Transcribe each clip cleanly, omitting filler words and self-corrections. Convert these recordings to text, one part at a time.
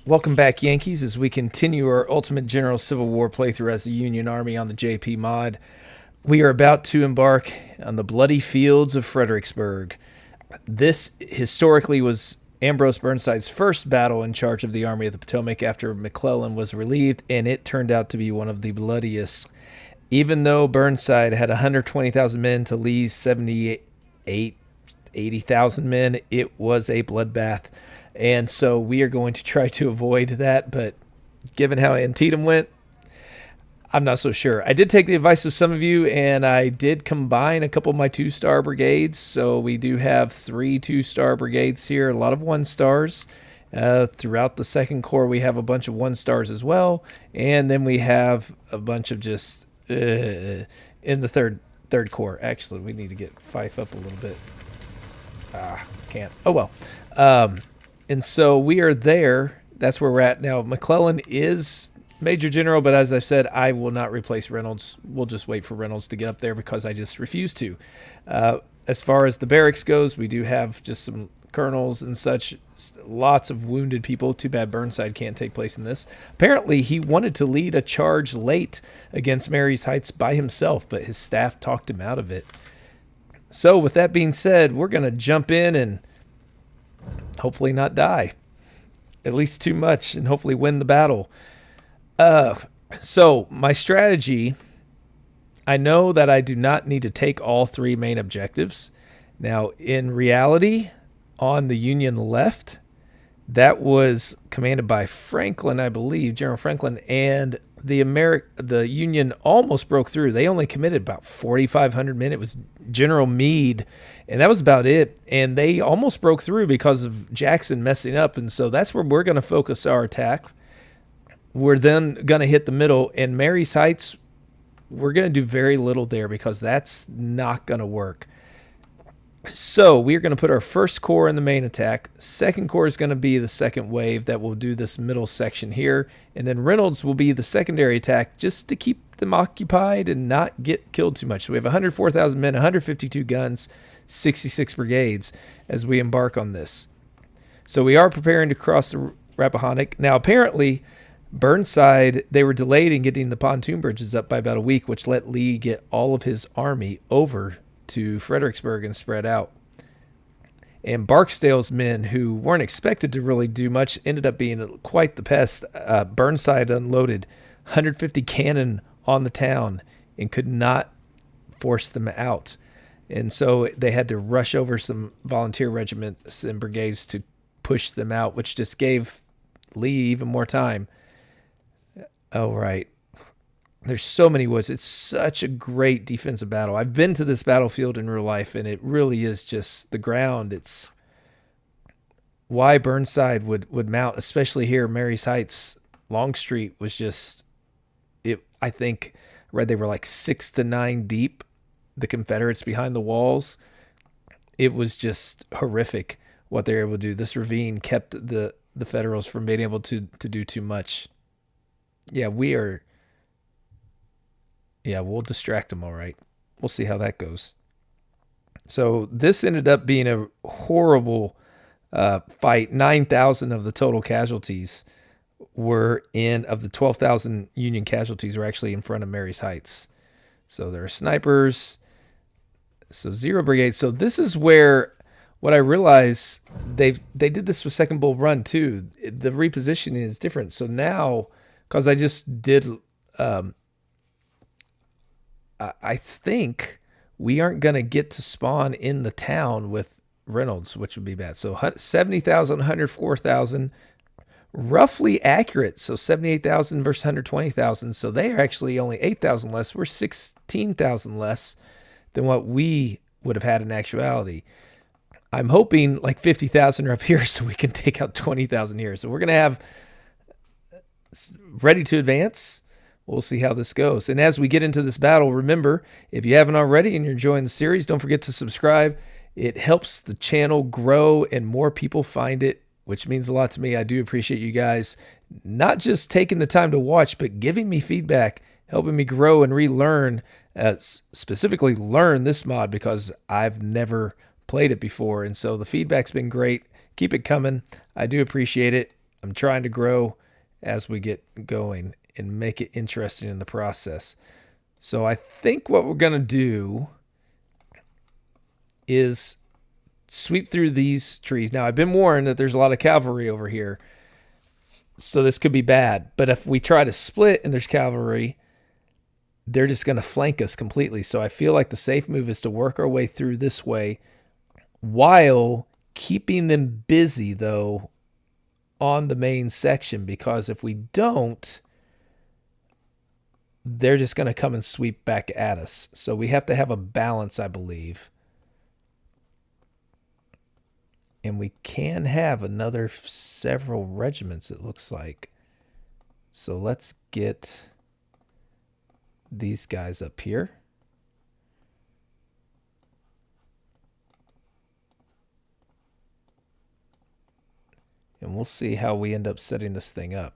Welcome back, Yankees, as we continue our Ultimate General Civil War playthrough as the Union Army on the JP mod. We are about to embark on the bloody fields of Fredericksburg. This historically was Ambrose Burnside's first battle in charge of the Army of the Potomac after McClellan was relieved, and it turned out to be one of the bloodiest. Even though Burnside had 120,000 men to Lee's 78, 80,000 men, it was a bloodbath. And so we are going to try to avoid that, but given how Antietam went, I'm not so sure. I did take the advice of some of you, and I did combine a couple of my 2-star brigades. So we do have 3 2-star brigades here, a lot of 1-stars. Throughout the Second Corps, we have a bunch of 1-stars as well, and then we have a bunch of just in the third Corps. Actually, we need to get Fife up a little bit. Can't. Oh well. And so we are there. That's where we're at now. McClellan is Major General, but as I've said, I will not replace Reynolds. We'll just wait for Reynolds to get up there because I just refuse to. As far as the barracks goes, we do have just some colonels and such. Lots of wounded people. Too bad Burnside can't take place in this. Apparently, he wanted to lead a charge late against Marye's Heights by himself, but his staff talked him out of it. So with that being said, we're going to jump in and hopefully not die, at least too much, and hopefully win the battle. So my strategy, I know that I do not need to take all 3 main objectives. Now, in reality, on the Union left, that was commanded by Franklin, I believe, General Franklin, and the Union almost broke through. They only committed about 4,500 men. It was General Meade, and that was about it. And they almost broke through because of Jackson messing up. And so that's where we're going to focus our attack. We're then going to hit the middle, and Marye's Heights, we're going to do very little there because that's not going to work. So we're going to put our first corps in the main attack. Second corps is going to be the second wave that will do this middle section here. And then Reynolds will be the secondary attack just to keep them occupied and not get killed too much. So we have 104,000 men, 152 guns, 66 brigades as we embark on this. So we are preparing to cross the Rappahannock. Now, apparently, Burnside, they were delayed in getting the pontoon bridges up by about a week, which let Lee get all of his army over to Fredericksburg and spread out. And Barksdale's men, who weren't expected to really do much, ended up being quite the pest. Burnside unloaded 150 cannon on the town and could not force them out. And so they had to rush over some volunteer regiments and brigades to push them out, which just gave Lee even more time. Oh, right. There's so many woods. It's such a great defensive battle. I've been to this battlefield in real life, and it really is just the ground. It's why Burnside would mount, especially here. Marye's Heights, Longstreet was just it. I think I read they were like 6 to 9 deep. The Confederates behind the walls. It was just horrific what they were able to do. This ravine kept the Federals from being able to do too much. Yeah, we are. Yeah, we'll distract them, all right. We'll see how that goes. So this ended up being a horrible fight. 9,000 of the total casualties were of the 12,000 Union casualties were actually in front of Marye's Heights. So there are snipers. So 0 brigades. So this is where what I realized they did this with Second Bull Run too. The repositioning is different. So now, because I just did... I think we aren't going to get to spawn in the town with Reynolds, which would be bad. So 70,000, 104,000, roughly accurate. So 78,000 versus 120,000. So they are actually only 8,000 less. We're 16,000 less than what we would have had in actuality. I'm hoping like 50,000 are up here so we can take out 20,000 here. So we're going to have ready to advance. We'll see how this goes. And as we get into this battle, remember, if you haven't already and you're enjoying the series, don't forget to subscribe. It helps the channel grow and more people find it, which means a lot to me. I do appreciate you guys not just taking the time to watch, but giving me feedback, helping me grow and relearn, specifically learn this mod because I've never played it before. And so the feedback's been great. Keep it coming. I do appreciate it. I'm trying to grow as we get going and make it interesting in the process. So I think what we're going to do is sweep through these trees. Now, I've been warned that there's a lot of cavalry over here, so this could be bad. But if we try to split and there's cavalry, they're just going to flank us completely. So I feel like the safe move is to work our way through this way while keeping them busy, though, on the main section, because if we don't, they're just going to come and sweep back at us. So we have to have a balance, I believe. And we can have another several regiments, it looks like. So let's get these guys up here. And we'll see how we end up setting this thing up.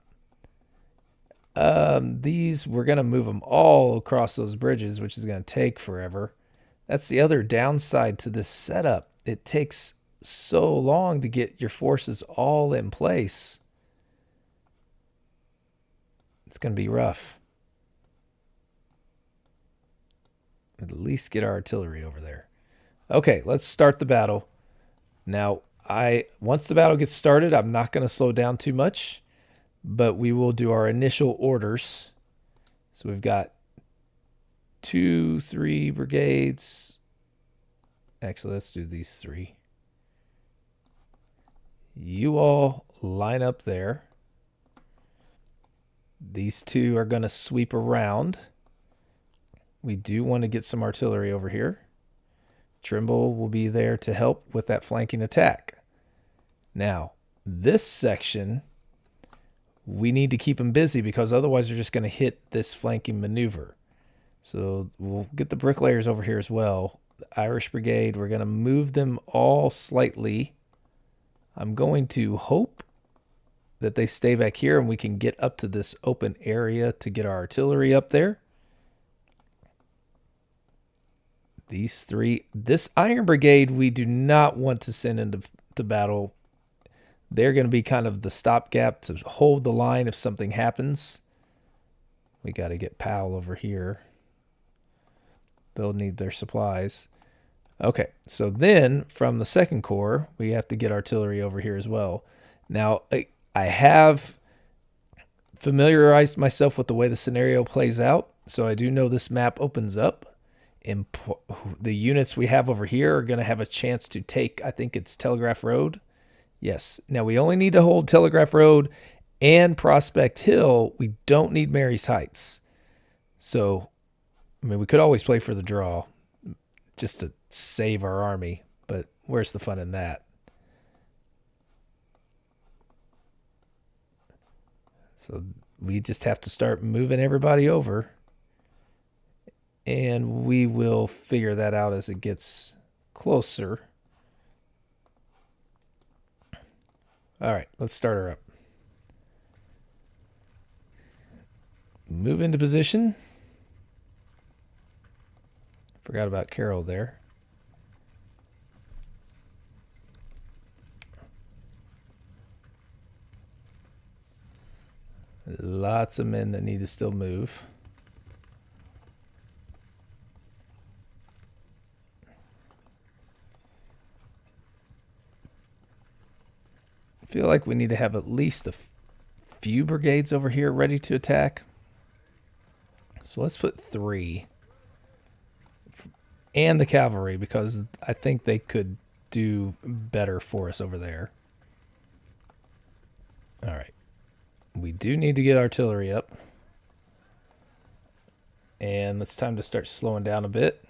These, we're going to move them all across those bridges, which is going to take forever. That's the other downside to this setup. It takes so long to get your forces all in place. It's going to be rough. At least get our artillery over there. Okay, let's start the battle. Now, once the battle gets started, I'm not going to slow down too much, but we will do our initial orders. So we've got 2, 3 brigades. Actually, let's do these 3. You all line up there. These 2 are going to sweep around. We do want to get some artillery over here. Trimble will be there to help with that flanking attack. Now, this section, we need to keep them busy because otherwise they're just going to hit this flanking maneuver. So we'll get the bricklayers over here as well. The Irish Brigade, we're going to move them all slightly. I'm going to hope that they stay back here and we can get up to this open area to get our artillery up there. These 3, this Iron Brigade, we do not want to send into the battle. They're going to be kind of the stopgap to hold the line if something happens. We got to get Powell over here. They'll need their supplies. Okay, so then from the 2nd Corps, we have to get artillery over here as well. Now, I have familiarized myself with the way the scenario plays out, so I do know this map opens up. And the units we have over here are going to have a chance to take, I think it's Telegraph Road. Yes. Now, we only need to hold Telegraph Road and Prospect Hill. We don't need Mary's Heights. So, I mean, we could always play for the draw just to save our army, but where's the fun in that? So we just have to start moving everybody over, and we will figure that out as it gets closer. All right, let's start her up. Move into position. Forgot about Carol there. Lots of men that need to still move. I feel like we need to have at least a few brigades over here ready to attack. So let's put 3. And the cavalry, because I think they could do better for us over there. All right. We do need to get artillery up. And it's time to start slowing down a bit,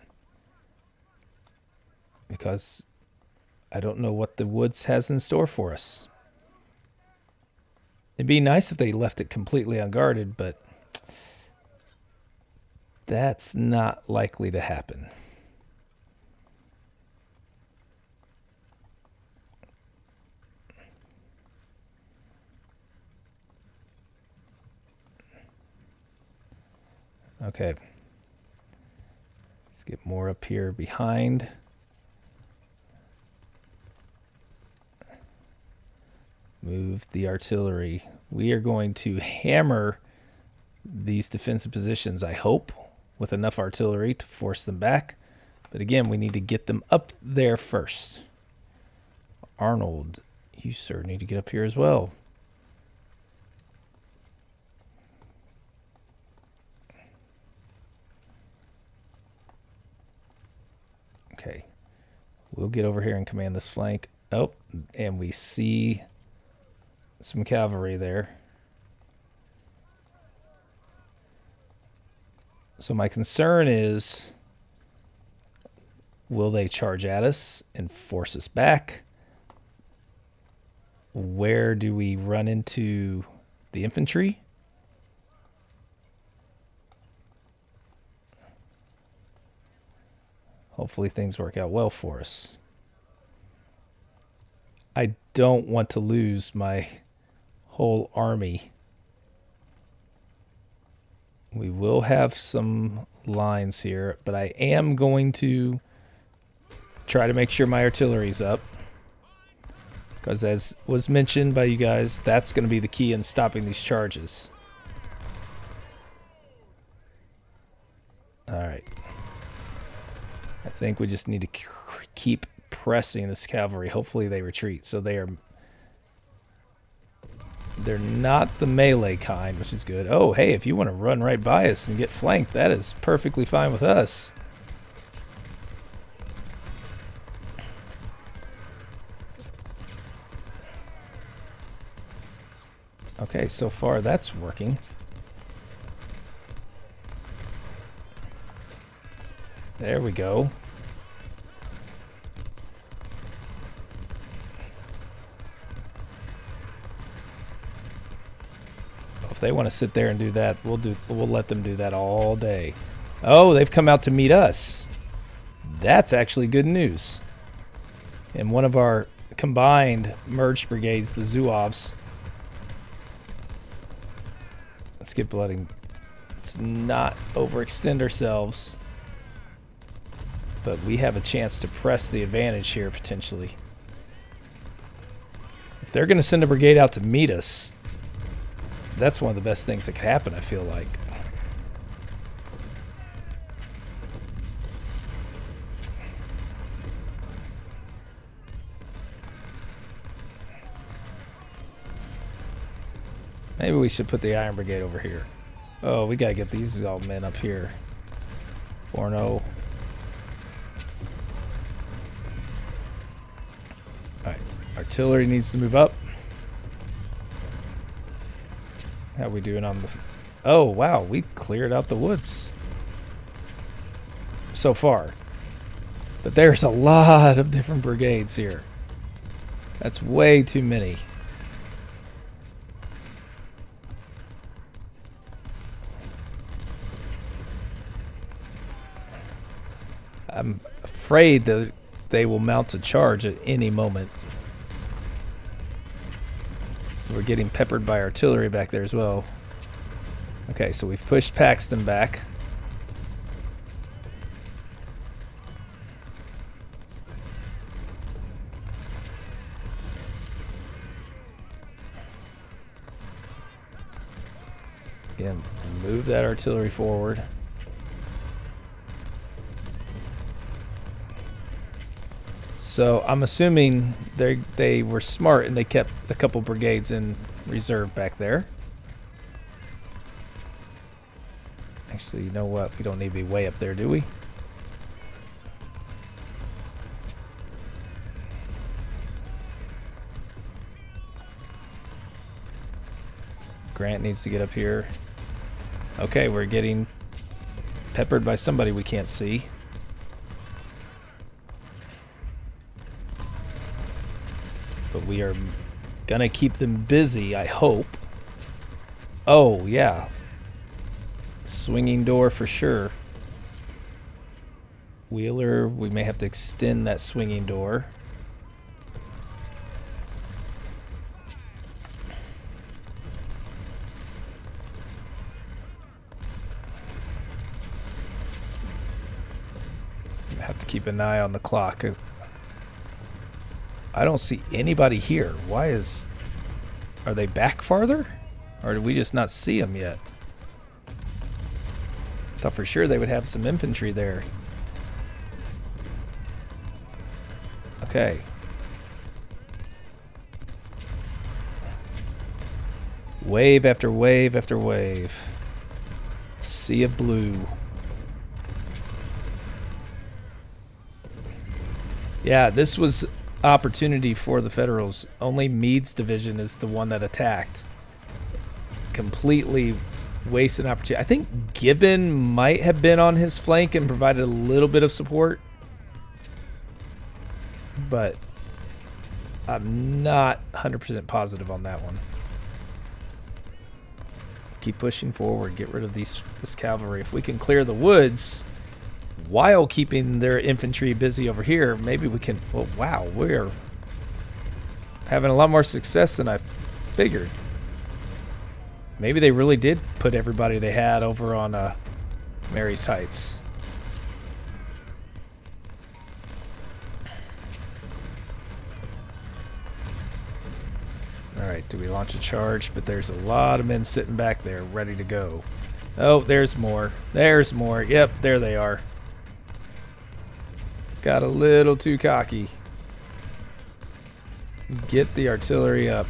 because I don't know what the woods has in store for us. It'd be nice if they left it completely unguarded, but that's not likely to happen. Okay. Let's get more up here behind. Move the artillery. We are going to hammer these defensive positions, I hope, with enough artillery to force them back. But again, we need to get them up there first. Arnold, you, sir, need to get up here as well. Okay. We'll get over here and command this flank. Oh, and we see some cavalry there. So my concern is, will they charge at us and force us back? Where do we run into the infantry? Hopefully things work out well for us. I don't want to lose my whole army. We will have some lines here, but I am going to try to make sure my artillery's up. Because as was mentioned by you guys, that's going to be the key in stopping these charges. Alright. I think we just need to keep pressing this cavalry. Hopefully they retreat. So they're not the melee kind, which is good. Oh, hey, if you want to run right by us and get flanked, that is perfectly fine with us. Okay, so far that's working. There we go. If they want to sit there and do that, we'll let them do that all day. Oh, they've come out to meet us. That's actually good news. And one of our combined merged brigades, the Zouaves. Let's get blooding. Let's not overextend ourselves. But we have a chance to press the advantage here, potentially. If they're going to send a brigade out to meet us, that's one of the best things that could happen, I feel like. Maybe we should put the Iron Brigade over here. Oh, we got to get these all men up here. Forno. Alright, artillery needs to move up. How we doing on the... Oh, wow, we cleared out the woods. So far. But there's a lot of different brigades here. That's way too many. I'm afraid that they will mount a charge at any moment. We're getting peppered by artillery back there as well. Okay, so we've pushed Paxton back. Again, move that artillery forward. So I'm assuming they were smart and they kept a couple brigades in reserve back there. Actually, you know what? We don't need to be way up there, do we? Grant needs to get up here. Okay, we're getting peppered by somebody we can't see. But we are gonna keep them busy, I hope. Oh, yeah. Swinging door for sure. Wheeler, we may have to extend that swinging door. You have to keep an eye on the clock. I don't see anybody here. Why is Are they back farther? Or did we just not see them yet? Thought for sure they would have some infantry there. Okay. Wave after wave after wave. Sea of blue. Yeah, this was opportunity for the Federals. Only Meade's division is the one that attacked. Completely wasted opportunity. I think Gibbon might have been on his flank and provided a little bit of support. But I'm not 100% positive on that one. Keep pushing forward. Get rid of this cavalry. If we can clear the woods while keeping their infantry busy over here, maybe we can... Well, wow, we're having a lot more success than I figured. Maybe they really did put everybody they had over on Mary's Heights. Alright, do we launch a charge? But there's a lot of men sitting back there ready to go. Oh, there's more. There's more. Yep, there they are. Got a little too cocky. Get the artillery up.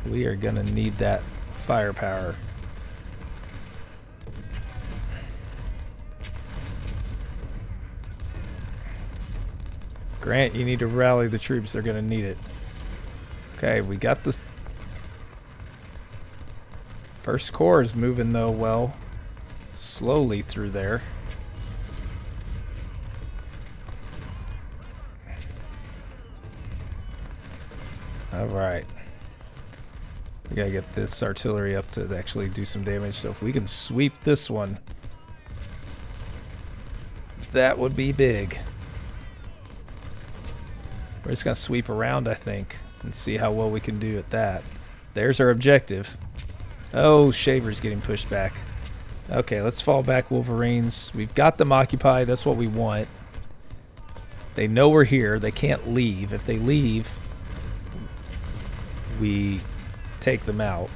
We are going to need that firepower. Grant, you need to rally the troops. They're going to need it. Okay, we got this. First Corps is moving, though, well, slowly through there. All right. We gotta get this artillery up to actually do some damage. So if we can sweep this one, that would be big. We're just gonna sweep around, I think, and see how well we can do at that. There's our objective. Oh, Shaver's getting pushed back. Okay, let's fall back, Wolverines. We've got them occupied. That's what we want. They know we're here. They can't leave. If they leave, we take them out.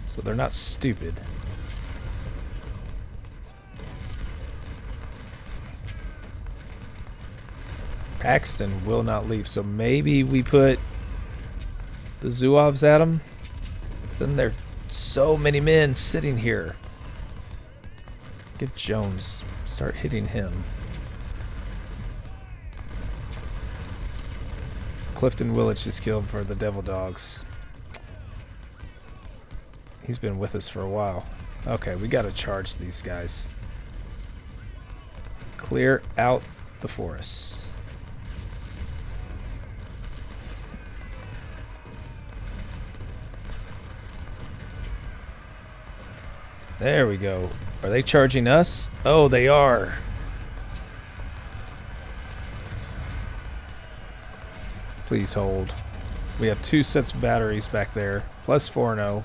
So they're not stupid. Paxton will not leave, so maybe we put the Zouaves at them. Then there are so many men sitting here. Get Jones. Start hitting him. Clifton Willits is killed for the Devil Dogs. He's been with us for a while. Okay, we gotta charge these guys. Clear out the forest. There we go. Are they charging us? Oh, they are. Please hold. We have 2 sets of batteries back there, plus Forno.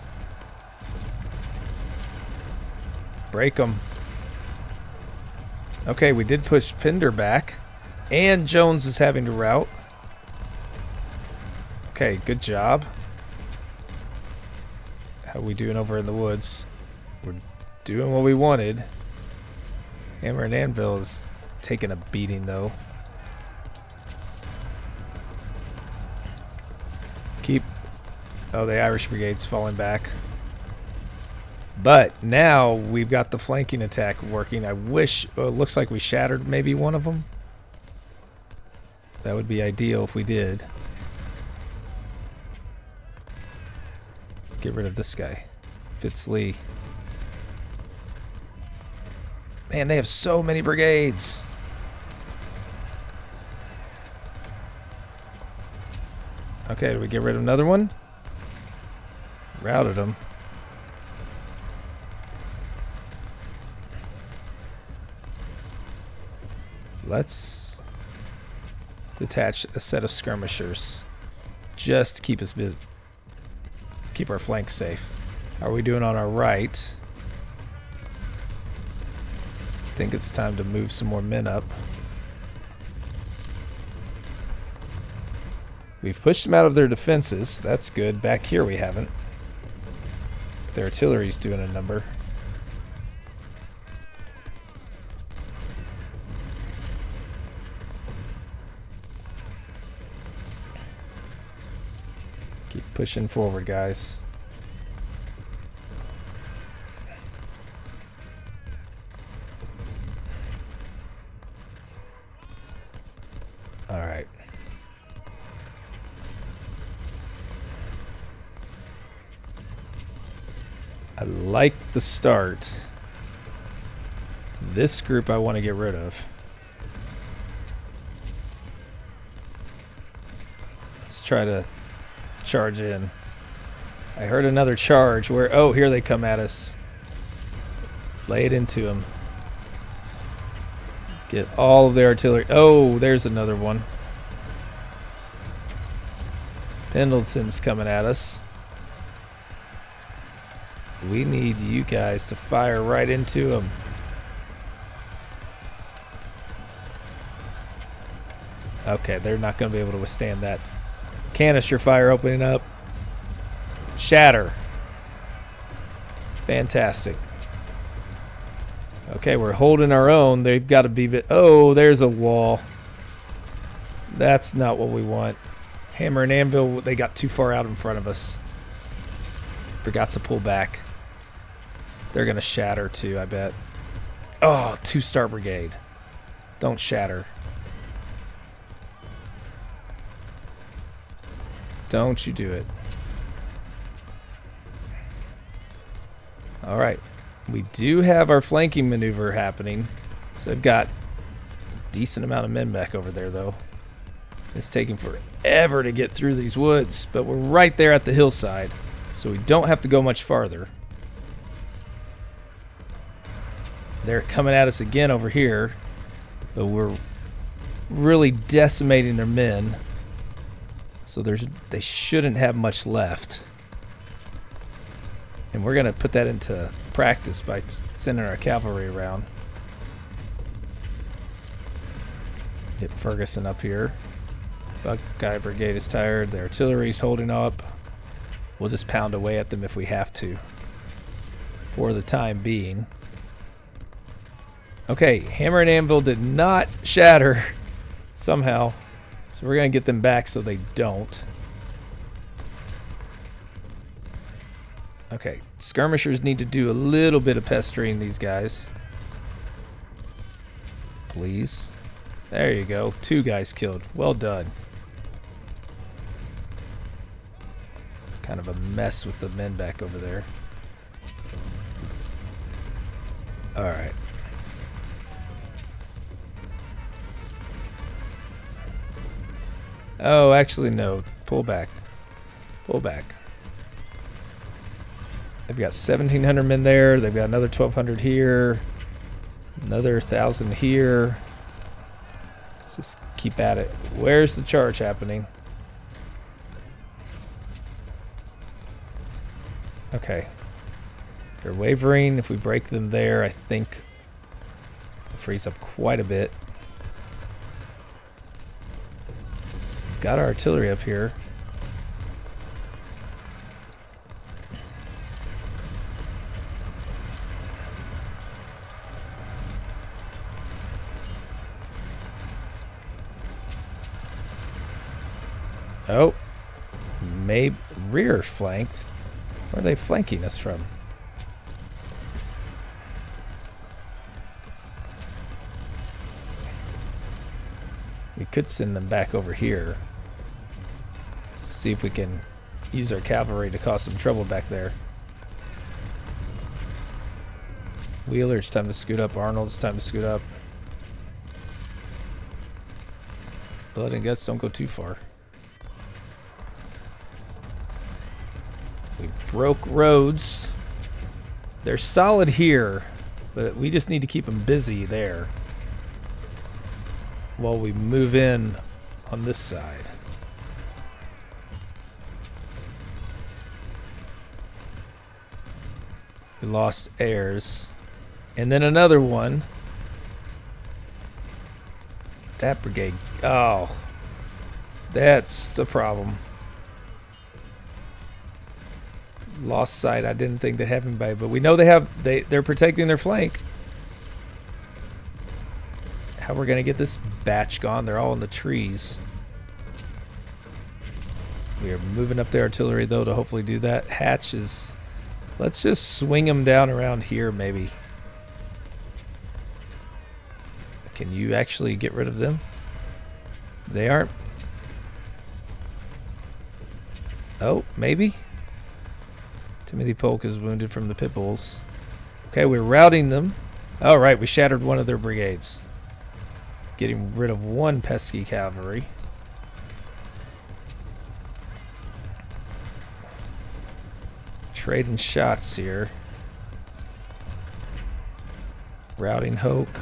Break them. Okay, we did push Pinder back. And Jones is having to rout. Okay, good job. How are we doing over in the woods? We're doing what we wanted. Hammer and Anvil is taking a beating, though. Keep... Oh, the Irish Brigade's falling back. But now we've got the flanking attack working. I wish... Oh, it looks like we shattered maybe one of them. That would be ideal if we did. Get rid of this guy. Fitzlee. Man, they have so many brigades. Okay, do we get rid of another one? Routed them. Let's detach a set of skirmishers. Just to keep us busy. Keep our flanks safe. How are we doing on our right? I think it's time to move some more men up. We've pushed them out of their defenses. That's good. Back here we haven't. Their artillery's doing a number. Keep pushing forward, guys. All right. I like the start. This group I want to get rid of. Let's try to charge in. I heard another charge where, oh, here they come at us. Lay it into them. Get all of their artillery. Oh, there's another one. Pendleton's coming at us. We need you guys to fire right into them. Okay, they're not going to be able to withstand that. Canister fire opening up. Shatter. Fantastic. Okay, we're holding our own. They've got to be... Oh, there's a wall. That's not what we want. Hammer and anvil, they got too far out in front of us. Forgot to pull back. They're going to shatter too, I bet. Oh, 2-star brigade. Don't shatter. Don't you do it. All right. We do have our flanking maneuver happening. So they've got a decent amount of men back over there, though. It's taking forever to get through these woods, but we're right there at the hillside, so we don't have to go much farther. They're coming at us again over here, but we're really decimating their men, so they shouldn't have much left. And we're going to put that into practice by sending our cavalry around. Get Ferguson up here. Buckeye Brigade is tired. Their artillery's holding up. We'll just pound away at them if we have to, for the time being. Okay, hammer and anvil did not shatter somehow, so we're going to get them back so they don't. Okay, skirmishers need to do a little bit of pestering these guys. Please. There you go. 2 guys killed. Well done. Kind of a mess with the men back over there. Alright. Oh, actually, no. Pull back. Pull back. They've got 1,700 men there. They've got another 1,200 here. Another 1,000 here. Let's just keep at it. Where's the charge happening? Okay. They're wavering. If we break them there, I think it'll freeze up quite a bit. We've got our artillery up here. Oh, maybe rear flanked. Where are they flanking us from? We could send them back over here. See if we can use our cavalry to cause some trouble back there. Wheeler, it's time to scoot up. Arnold, it's time to scoot up. Blood and guts, don't go too far. We broke roads. They're solid here, but we just need to keep them busy there while we move in on this side. We lost Ayers. And then another one. That brigade. Oh. That's the problem. Lost sight. I didn't think they'd have anybody, but we know they're protecting their flank. How we're gonna get this batch gone? They're all in the trees. We are moving up the artillery though to hopefully do that. Hatch is. Let's just swing them down around here maybe. Can you actually get rid of them? They aren't. Oh, maybe. Timothy Polk is wounded from the pit bulls. Okay, we're routing them. All right, we shattered one of their brigades. Getting rid of one pesky cavalry. Trading shots here. Routing Hoke.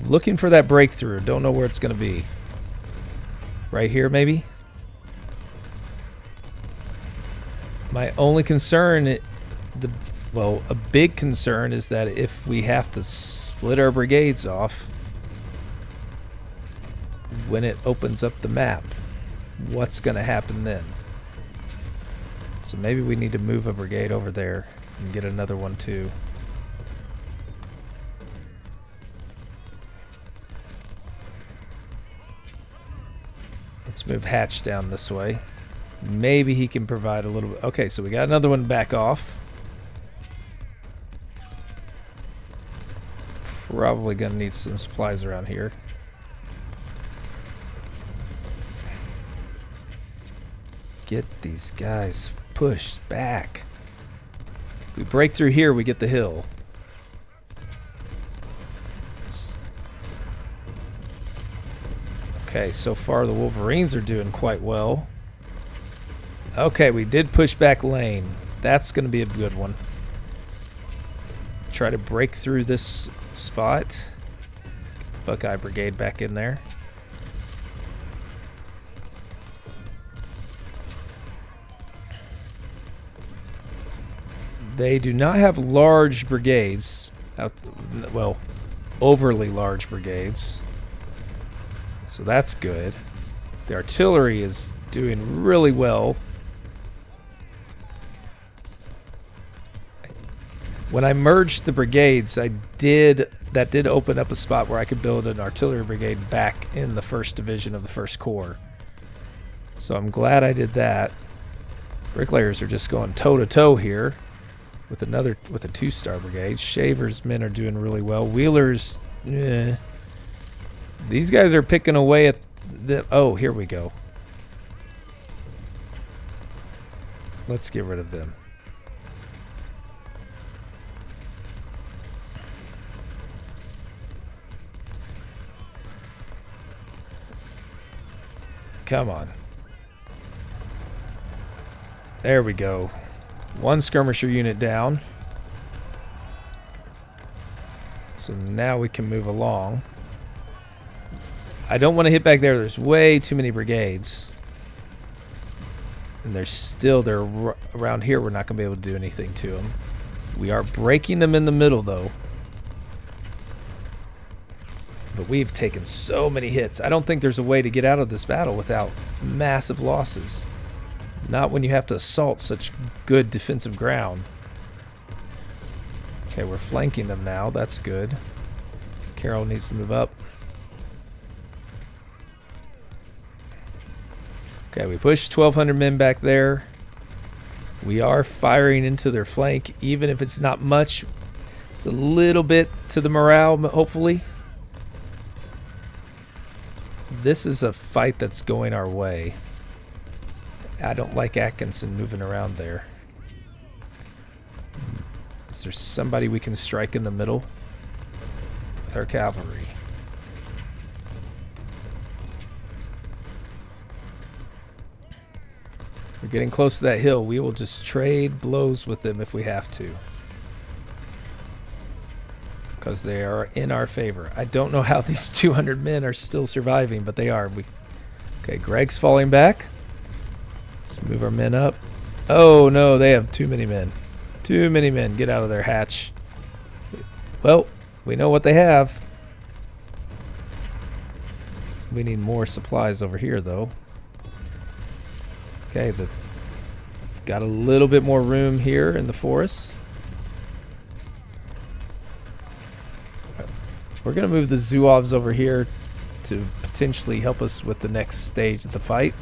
Looking for that breakthrough. Don't know where it's going to be. Right here, maybe? My only concern, a big concern is that if we have to split our brigades off when it opens up the map, what's going to happen then? So maybe we need to move a brigade over there and get another one too. Let's move Hatch down this way. Maybe he can provide a little bit. Okay, so we got another one back off. Probably gonna need some supplies around here. Get these guys pushed back. If we break through here, we get the hill. Okay, so far the Wolverines are doing quite well. Okay, we did push back Lane. That's going to be a good one. Try to break through this spot. Get the Buckeye Brigade back in there. They do not have large brigades. Well, overly large brigades. So that's good. The artillery is doing really well. When I merged the brigades, that did open up a spot where I could build an artillery brigade back in the 1st Division of the 1st Corps. So I'm glad I did that. Bricklayers are just going toe-to-toe here with a 2-star brigade. Shaver's men are doing really well. Wheeler's, these guys are picking away at the... Oh, here we go. Let's get rid of them. Come on. There we go. One skirmisher unit down. So now we can move along. I don't want to hit back there. There's way too many brigades. And they're around here. We're not going to be able to do anything to them. We are breaking them in the middle, though. But we've taken so many hits. I don't think there's a way to get out of this battle without massive losses. Not when you have to assault such good defensive ground. Okay, we're flanking them now. That's good. Carroll needs to move up. Okay, we pushed 1,200 men back there. We are firing into their flank, even if it's not much. It's a little bit to the morale, hopefully. This is a fight that's going our way. I don't like Atkinson moving around there. Is there somebody we can strike in the middle with our cavalry? We're getting close to that hill. We will just trade blows with them if we have to, because they are in our favor. I don't know how these 200 men are still surviving, but they are. Okay, Greg's falling back. Let's move our men up. Oh no, they have too many men. Too many men. Get out of their Hatch. Well, we know what they have. We need more supplies over here, though. Okay, got a little bit more room here in the forest. We're going to move the Zouaves over here to potentially help us with the next stage of the fight.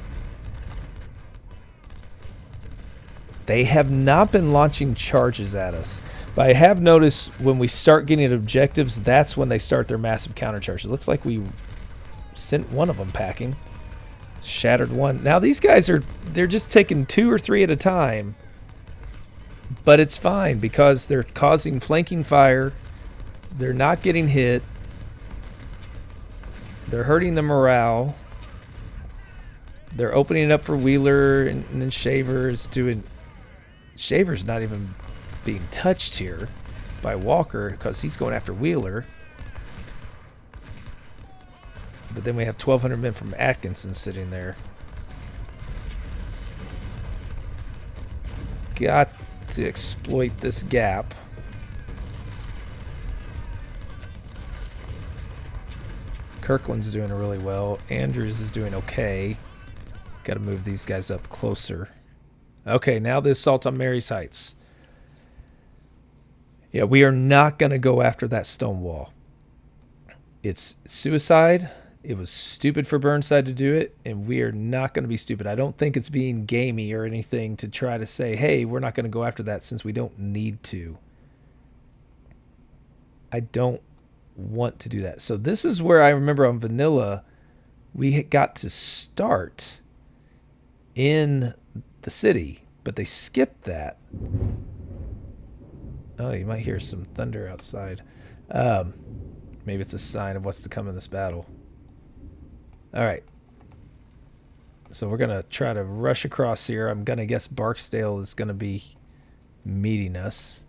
They have not been launching charges at us. But I have noticed when we start getting objectives, that's when they start their massive countercharge. It looks like we sent one of them packing. Shattered one. Now these guys they're just taking 2 or 3 at a time. But it's fine because they're causing flanking fire. They're not getting hit. They're hurting the morale. They're opening it up for Wheeler and then Shaver's doing... Shaver's not even being touched here by Walker because he's going after Wheeler. But then we have 1,200 men from Atkinson sitting there. Got to exploit this gap. Kirkland's doing really well. Andrews is doing okay. Got to move these guys up closer. Okay, now the assault on Mary's Heights. Yeah, we are not going to go after that stone wall. It's suicide. It was stupid for Burnside to do it, and we are not going to be stupid. I don't think it's being gamey or anything to try to say, hey, we're not going to go after that since we don't need to. I don't want to do that. So this is where I remember on Vanilla, we got to start in the city, but they skipped that. Oh, you might hear some thunder outside. Maybe it's a sign of what's to come in this battle. All right. So we're going to try to rush across here. I'm going to guess Barksdale is going to be meeting us.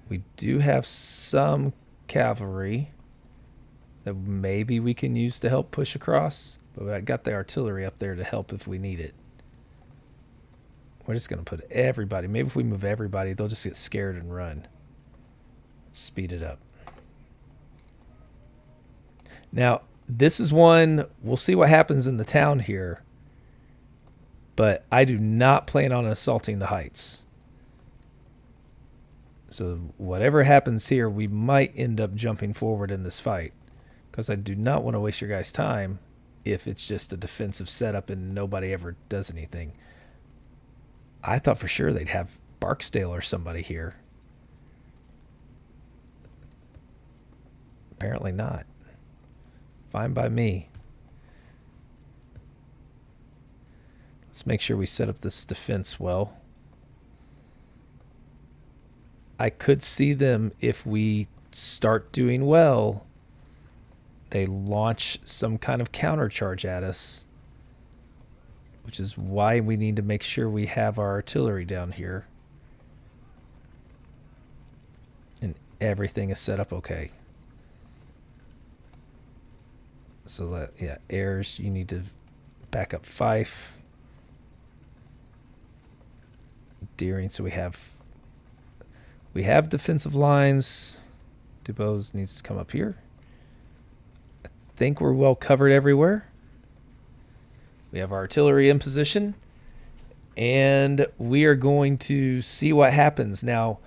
We do have some cavalry that maybe we can use to help push across. But I got the artillery up there to help if we need it. We're just going to put everybody. Maybe if we move everybody, they'll just get scared and run. Let's speed it up. Now, this is one, we'll see what happens in the town here. But I do not plan on assaulting the heights. So whatever happens here, we might end up jumping forward in this fight. Because I do not want to waste your guys' time if it's just a defensive setup and nobody ever does anything. I thought for sure they'd have Barksdale or somebody here. Apparently not. Fine by me. Let's make sure we set up this defense well. I could see them if we start doing well. They launch some kind of countercharge at us. Which is why we need to make sure we have our artillery down here. And everything is set up okay. So that, yeah, Ayers, you need to back up Fife. Deering, so we have defensive lines. Dubose needs to come up here. I think we're well covered everywhere. We have our artillery in position, and we are going to see what happens. Now,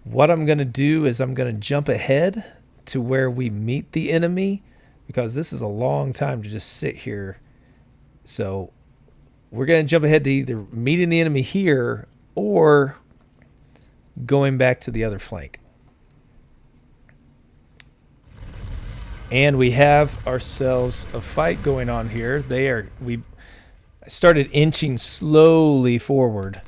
what I'm going to do is I'm going to jump ahead to where we meet the enemy, because this is a long time to just sit here. So we're going to jump ahead to either meeting the enemy here or going back to the other flank. And we have ourselves a fight going on here. I started inching slowly forward,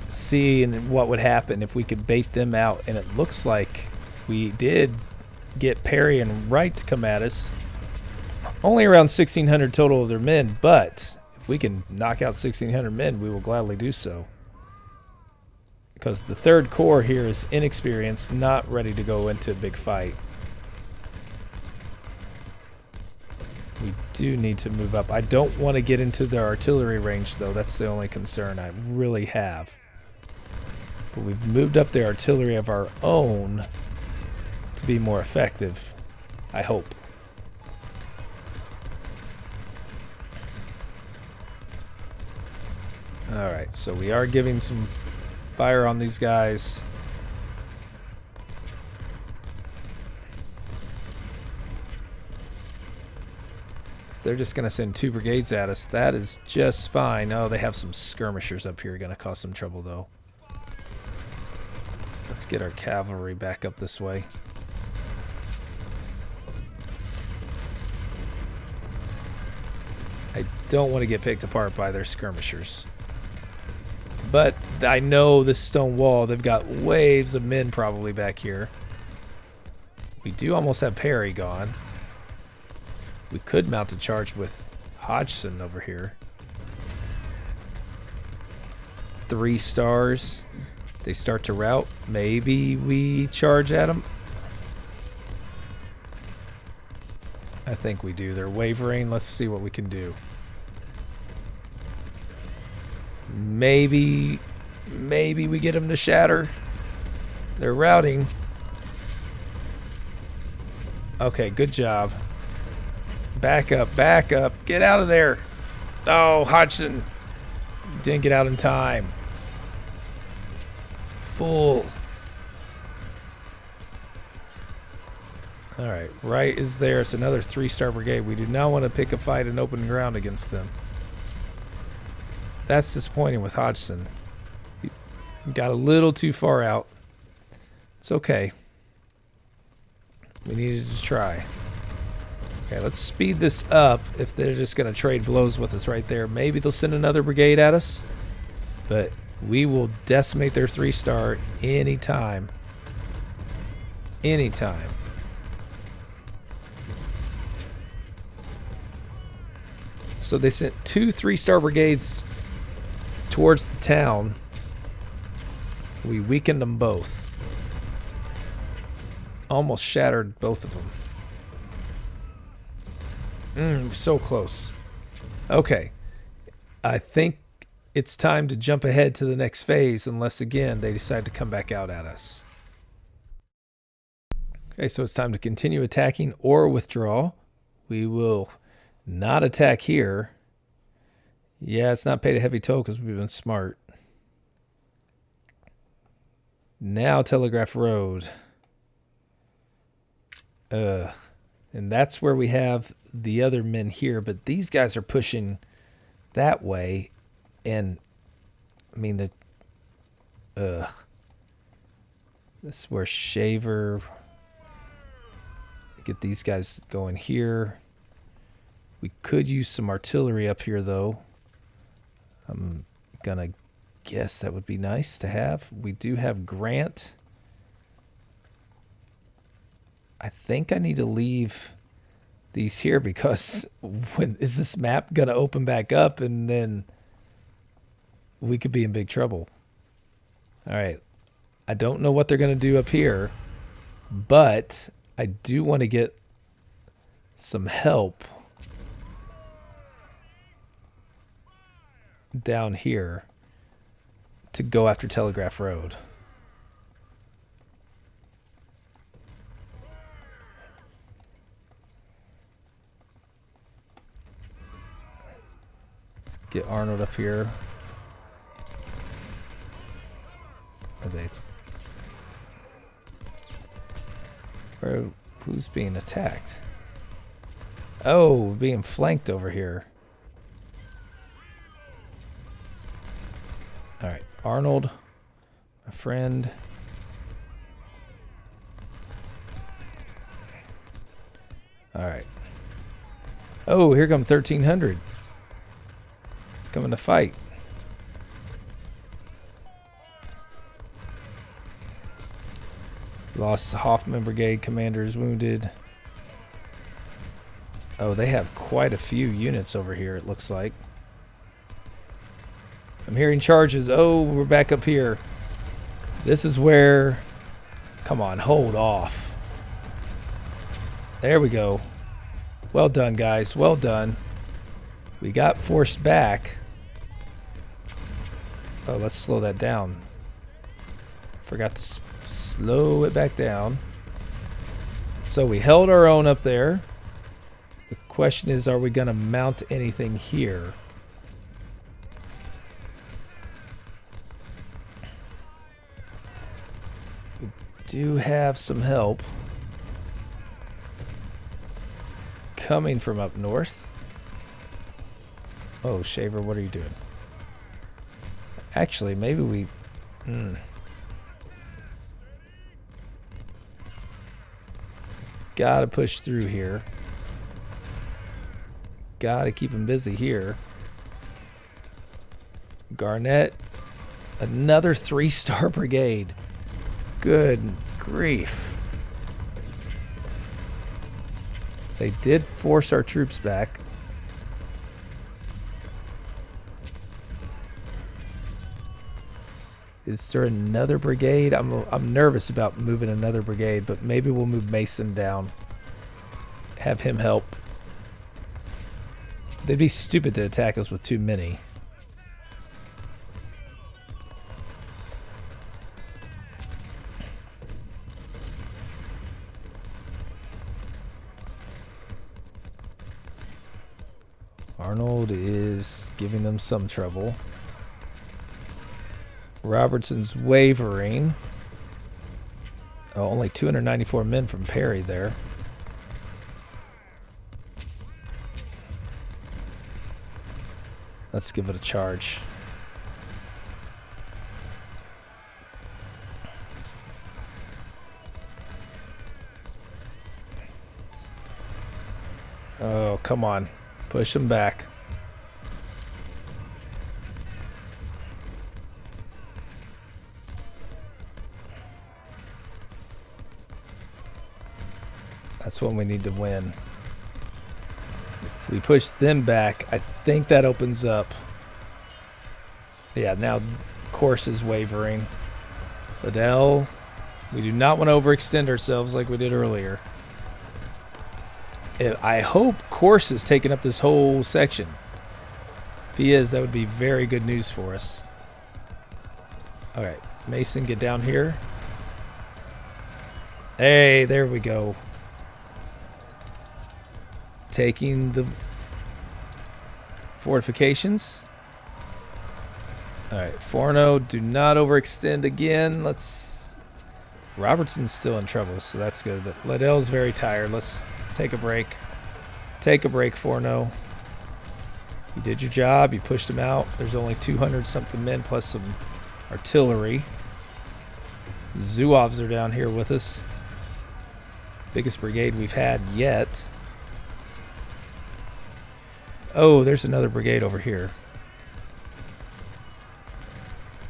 seeing what would happen if we could bait them out. And it looks like we did get Perry and Wright to come at us. Only around 1,600 total of their men, but if we can knock out 1,600 men, we will gladly do so. Because the 3rd Corps here is inexperienced, not ready to go into a big fight. We do need to move up. I don't want to get into their artillery range, though. That's the only concern I really have. But we've moved up the artillery of our own to be more effective, I hope. Alright, so we are giving some fire on these guys. If they're just going to send 2 brigades at us, that is just fine. Oh, they have some skirmishers up here. Going to cause some trouble, though. Let's get our cavalry back up this way. I don't want to get picked apart by their skirmishers. But I know this stone wall, they've got waves of men probably back here. We do almost have Perry gone. We could mount a charge with Hodgson over here. 3 stars. They start to rout. Maybe we charge at them. I think we do. They're wavering. Let's see what we can do. Maybe we get them to shatter. They're routing. Okay, good job. Back up, back up. Get out of there. Oh, Hodgson. Didn't get out in time. Fool. Alright, right is there. It's another 3-star brigade. We do not want to pick a fight in open ground against them. That's disappointing with Hodgson. He got a little too far out. It's okay. We needed to try. Okay, let's speed this up if they're just going to trade blows with us right there. Maybe they'll send another brigade at us. But we will decimate their 3-star anytime. Anytime. So they sent 2 3-star brigades towards the town. We weakened them both. Almost shattered both of them. So close. Okay. I think it's time to jump ahead to the next phase unless, again, they decide to come back out at us. Okay, so it's time to continue attacking or withdraw. We will not attack here. Yeah, it's not paid a heavy toll because we've been smart. Now Telegraph Road. And that's where we have the other men here, but these guys are pushing that way. And I mean this is where Shaver. Get these guys going here. We could use some artillery up here though. I'm gonna guess that would be nice to have. We do have Grant. I think I need to leave these here because when is this map gonna open back up and then we could be in big trouble. All right. I don't know what they're gonna do up here, but I do want to get some help down here to go after Telegraph Road. Let's get Arnold up here. Are they? Or who's being attacked? Oh, being flanked over here. All right, Arnold, my friend. All right. Oh, here come 1300. Coming to fight. Lost Hoffman Brigade commander is wounded. Oh, they have quite a few units over here, it looks like. I'm hearing charges. Oh, we're back up here. This is where... Come on, hold off. There we go. Well done, guys. Well done. We got forced back. Oh, let's slow that down. Forgot to slow it back down. So we held our own up there. The question is, are we going to mount anything here? do have some help coming from up north. Oh, Shaver, what are you doing? Actually, maybe we... Gotta push through here. Gotta keep him busy here. Garnett. Another 3-star brigade. Good grief. They did force our troops back. Is there another brigade? I'm nervous about moving another brigade, but maybe we'll move Mason down. Have him help. They'd be stupid to attack us with too many. Arnold is giving them some trouble. Robertson's wavering. Oh, only 294 men from Perry there. Let's give it a charge. Oh, come on. Push them back. That's when we need to win. If we push them back, I think that opens up. Yeah, now course is wavering. Liddell, we do not want to overextend ourselves like we did earlier. I hope course is taking up this whole section. If he is, that would be very good news for us. All right, Mason, get down here. Hey, there we go. Taking the fortifications. All right, Forno, do not overextend again. Robertson's still in trouble, so that's good. But Liddell's very tired. Let's take a break. Take a break, Forno. You did your job. You pushed him out. There's only 200-something men plus some artillery. Zuovs are down here with us. Biggest brigade we've had yet. Oh, there's another brigade over here.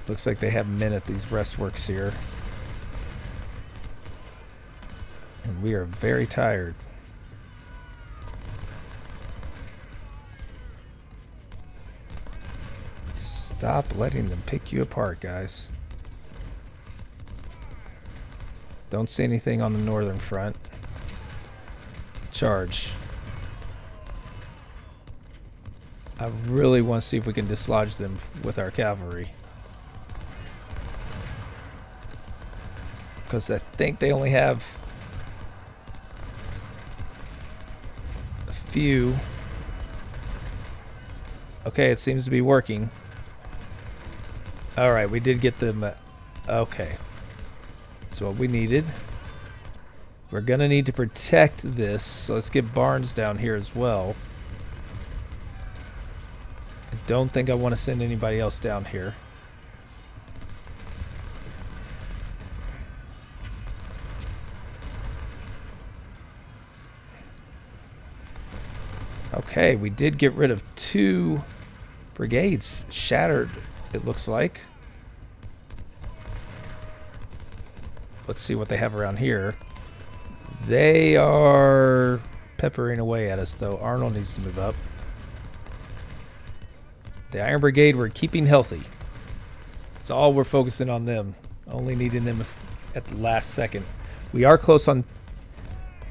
Looks like they have men at these breastworks here. And we are very tired. Stop letting them pick you apart, guys. Don't see anything on the northern front. Charge. I really want to see if we can dislodge them with our cavalry. Because I think they only have a few. Okay, it seems to be working. Alright, we did get them. Okay. That's what we needed. We're going to need to protect this. So let's get Barnes down here as well. I don't think I want to send anybody else down here. Okay, we did get rid of 2 brigades. Shattered, it looks like. Let's see what they have around here. They are peppering away at us, though. Arnold needs to move up. The Iron Brigade, we're keeping healthy. That's all we're focusing on them. Only needing them at the last second. We are close on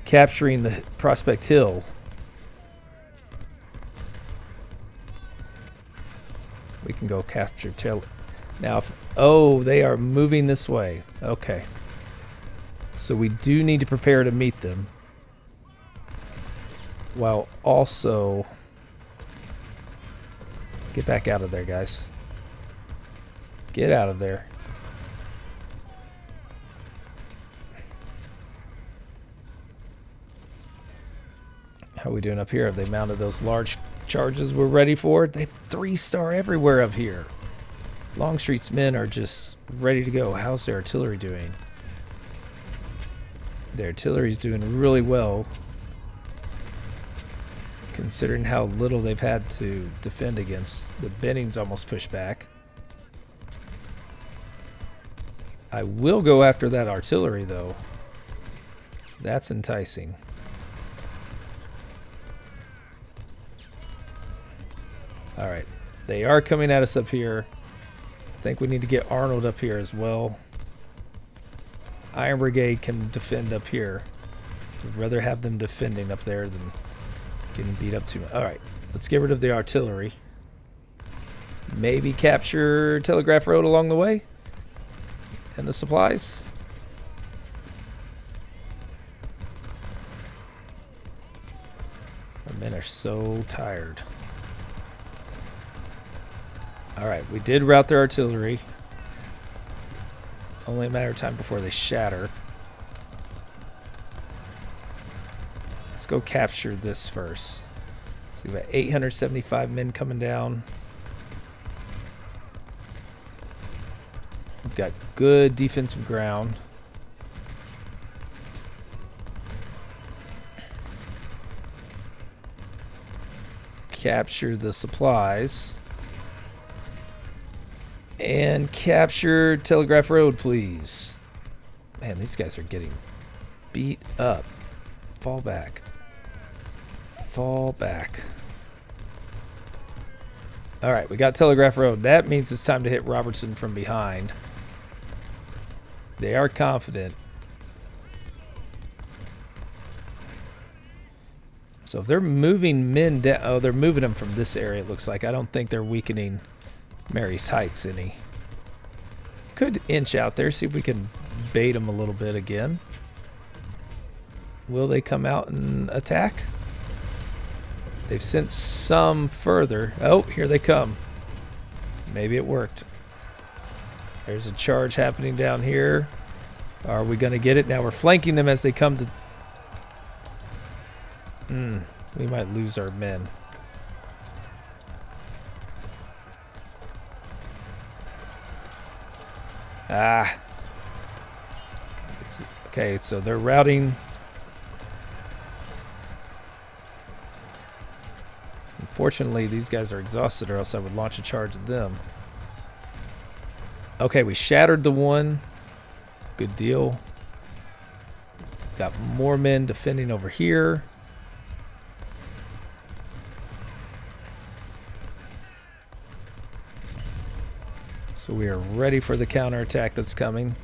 capturing the Prospect Hill. We can go capture Taylor. Now, oh, they are moving this way. Okay. So we do need to prepare to meet them. While also... Get back out of there, guys. Get out of there. How are we doing up here? Have they mounted those large charges we're ready for? They've 3-star everywhere up here. Longstreet's men are just ready to go. How's their artillery doing? Their artillery's doing really well, considering how little they've had to defend against. The Benning's almost pushed back. I will go after that artillery, though. That's enticing. Alright. They are coming at us up here. I think we need to get Arnold up here as well. Iron Brigade can defend up here. I'd rather have them defending up there than getting beat up too much. Alright. Let's get rid of the artillery. Maybe capture Telegraph Road along the way. And the supplies. Our men are so tired. Alright, we did rout their artillery. Only a matter of time before they shatter. Let's go capture this first. So we've got 875 men coming down. We've got good defensive ground. Capture the supplies. And capture Telegraph Road, please. Man, these guys are getting beat up. Fall back. Fall back. Alright, we got Telegraph Road. That means it's time to hit Robertson from behind. They are confident. So if they're moving men down... Oh, they're moving them from this area, it looks like. I don't think they're weakening Mary's Heights any. Could inch out there, see if we can bait them a little bit again. Will they come out and attack? They've sent some further. Oh, here they come. Maybe it worked. There's a charge happening down here. Are we going to get it? Now we're flanking them as they come to... we might lose our men. Ah. Okay, so they're routing. Unfortunately, these guys are exhausted, or else I would launch a charge at them. Okay, we shattered the one. Good deal. Got more men defending over here. So we are ready for the counterattack that's coming.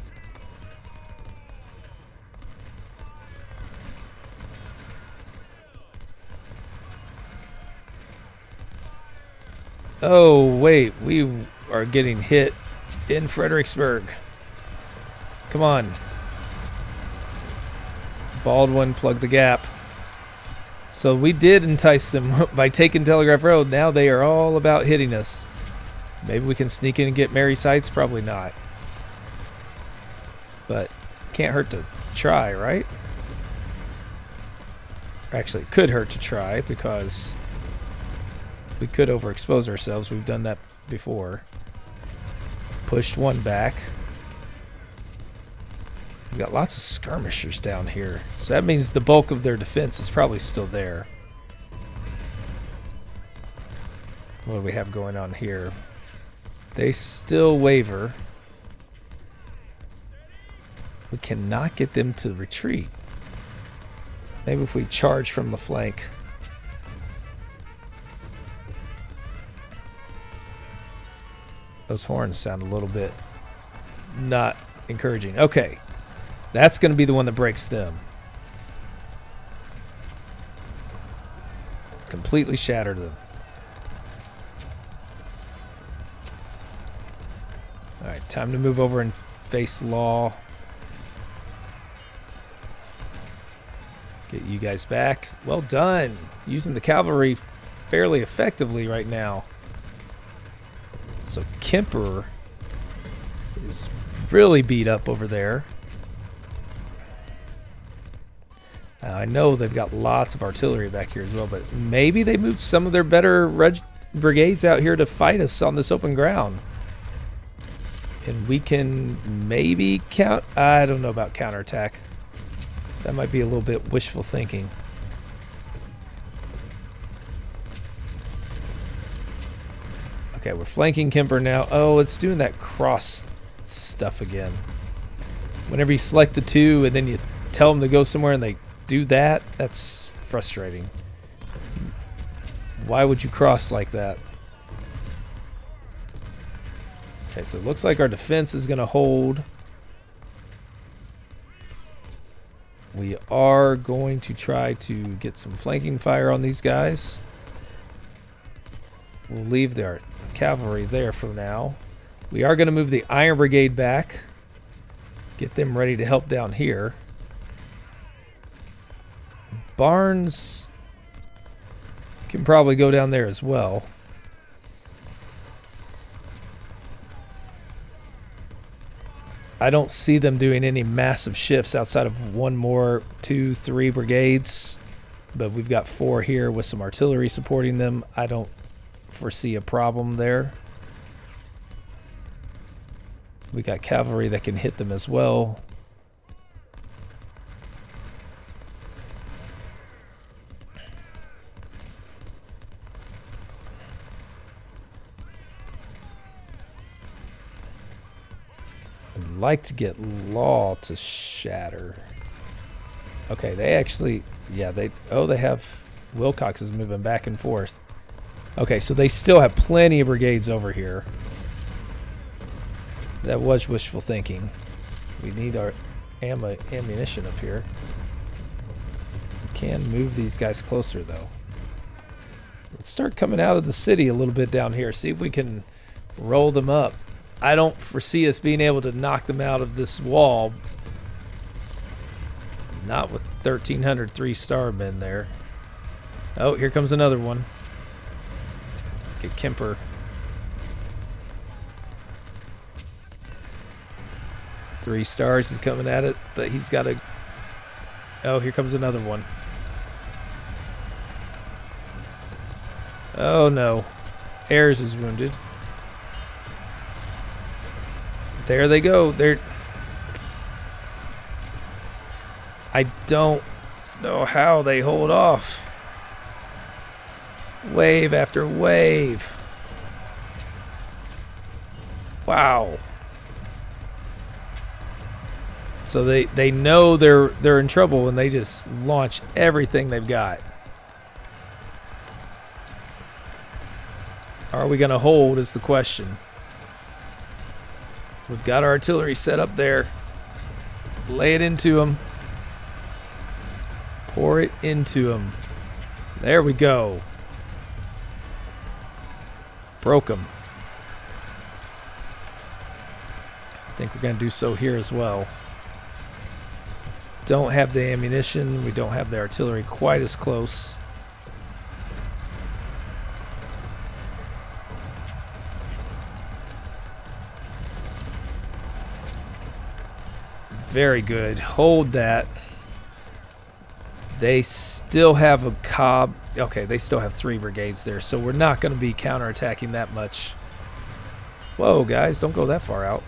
Oh, wait. We are getting hit in Fredericksburg. Come on. Baldwin, plug the gap. So we did entice them by taking Telegraph Road. Now they are all about hitting us. Maybe we can sneak in and get Mary's Heights. Probably not. But can't hurt to try, right? Actually, it could hurt to try because we could overexpose ourselves. We've done that before. Pushed one back. We've got lots of skirmishers down here. So that means the bulk of their defense is probably still there. What do we have going on here? They still waver. We cannot get them to retreat. Maybe if we charge from the flank. Those horns sound a little bit not encouraging. Okay. That's going to be the one that breaks them. Completely shattered them. Alright, time to move over and face Law. Get you guys back. Well done. Using the cavalry fairly effectively right now. So Kemper is really beat up over there. I know they've got lots of artillery back here as well, but maybe they moved some of their better brigades out here to fight us on this open ground. And we can maybe I don't know about counterattack. That might be a little bit wishful thinking. Okay, we're flanking Kemper now. Oh, it's doing that cross stuff again. Whenever you select the two and then you tell them to go somewhere and they do that, that's frustrating. Why would you cross like that? Okay, so it looks like our defense is going to hold. We are going to try to get some flanking fire on these guys. We'll leave their cavalry there for now. We are going to move the Iron Brigade back. Get them ready to help down here. Barnes can probably go down there as well. I don't see them doing any massive shifts outside of 1 more, 2, 3 brigades. But we've got 4 here with some artillery supporting them. I don't foresee a problem there. We got cavalry that can hit them as well. I'd like to get Law to shatter. Okay, they actually, yeah, they have Wilcox is moving back and forth. Okay, so they still have plenty of brigades over here. That was wishful thinking. We need our ammunition up here. We can move these guys closer, though. Let's start coming out of the city a little bit down here. See if we can roll them up. I don't foresee us being able to knock them out of this wall. Not with 1,300 3-star men there. Oh, here comes another one. Get Kemper. Three stars is coming at it, but he's got a... Oh, here comes another one. Oh, no. Ayers is wounded. There they go. I don't know how they hold off. Wave after wave. Wow. So they know they're in trouble and they just launch everything they've got. Are we going to hold is the question. We've got our artillery set up there. Lay it into them. Pour it into them. There we go. Broke them. I think we're going to do so here as well. Don't have the ammunition. We don't have the artillery quite as close. Very good. Hold that. They still have a Cobb. Okay, they still have 3 brigades there, so we're not going to be counterattacking that much. Whoa, guys, don't go that far out.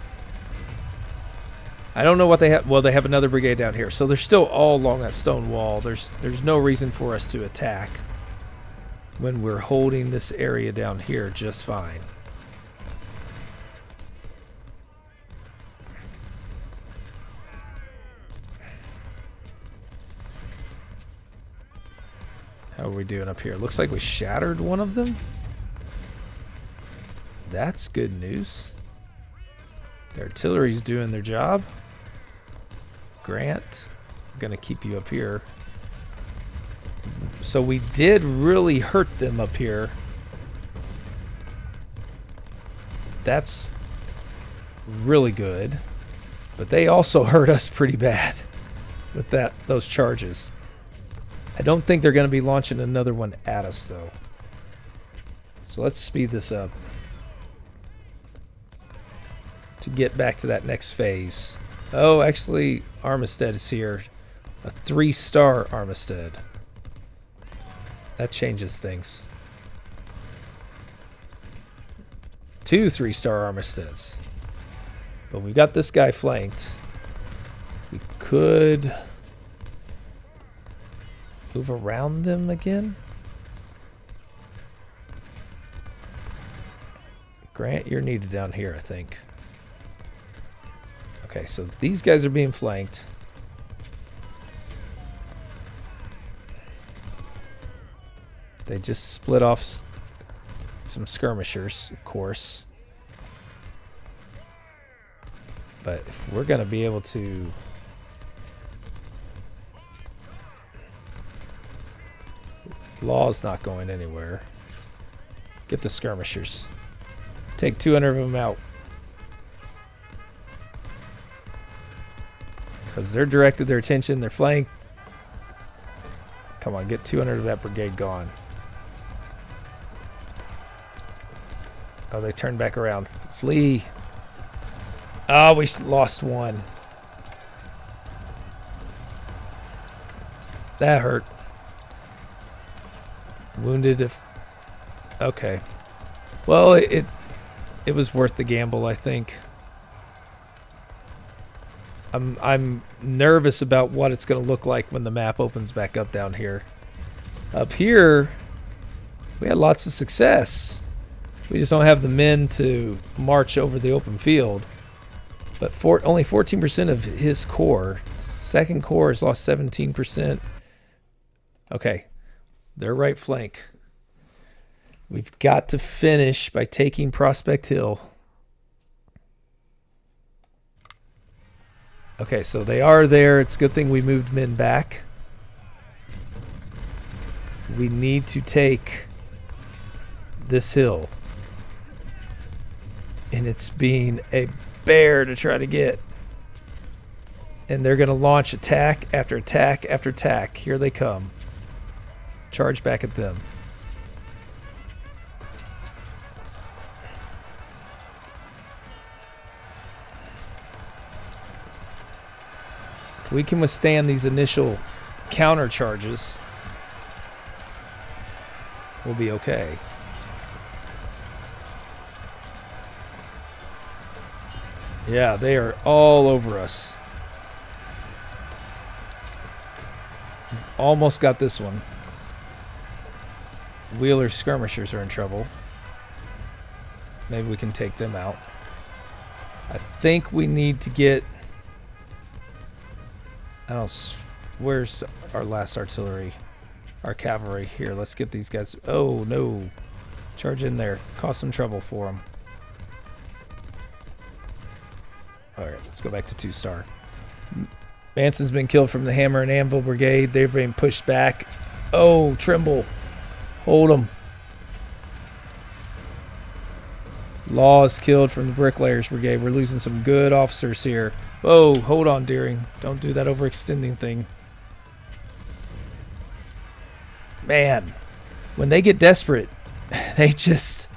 I don't know what they have. Well, they have another brigade down here, so they're still all along that stone wall. There's no reason for us to attack when we're holding this area down here just fine. How are we doing up here? Looks like we shattered one of them. That's good news. The artillery's doing their job. Grant, I'm going to keep you up here. So we did really hurt them up here. That's really good. But they also hurt us pretty bad with those charges. I don't think they're going to be launching another one at us, though. So let's speed this up to get back to that next phase. Oh, actually, Armistead is here. A 3-star Armistead. That changes things. 2 3-star Armisteads. But we've got this guy flanked. We could move around them again. Grant, you're needed down here, I think. Okay, so these guys are being flanked. They just split off some skirmishers, of course. But if we're going to be able to... Law's not going anywhere. Get the skirmishers. Take 200 of them out. Because they're directed their attention. They're flanked. Come on, get 200 of that brigade gone. Oh, they turned back around. Flee. Oh, we lost one. That hurt. Wounded. Okay. Well, it was worth the gamble, I think. I'm nervous about what it's going to look like when the map opens back up down here. Up here, we had lots of success. We just don't have the men to march over the open field. But only 14% of his corps. Second corps has lost 17%. Okay, their right flank. We've got to finish by taking Prospect Hill. Okay, so they are there. It's a good thing we moved men back. We need to take this hill. And it's being a bear to try to get. And they're going to launch attack after attack after attack. Here they come. Charge back at them. If we can withstand these initial counter charges, we'll be okay. Yeah, they are all over us. Almost got this one. Wheeler's skirmishers are in trouble. Maybe we can take them out. I think we need to get... I don't know, where's our last artillery? Our cavalry. Here, let's get these guys. Oh, no. Charge in there. Cause some trouble for them. Alright, let's go back to 2-star. Manson's been killed from the Hammer and Anvil Brigade. They're being pushed back. Oh, Trimble. Hold them. Law is killed from the Bricklayers Brigade. We're losing some good officers here. Whoa, hold on, Deering. Don't do that overextending thing. Man, when they get desperate, they just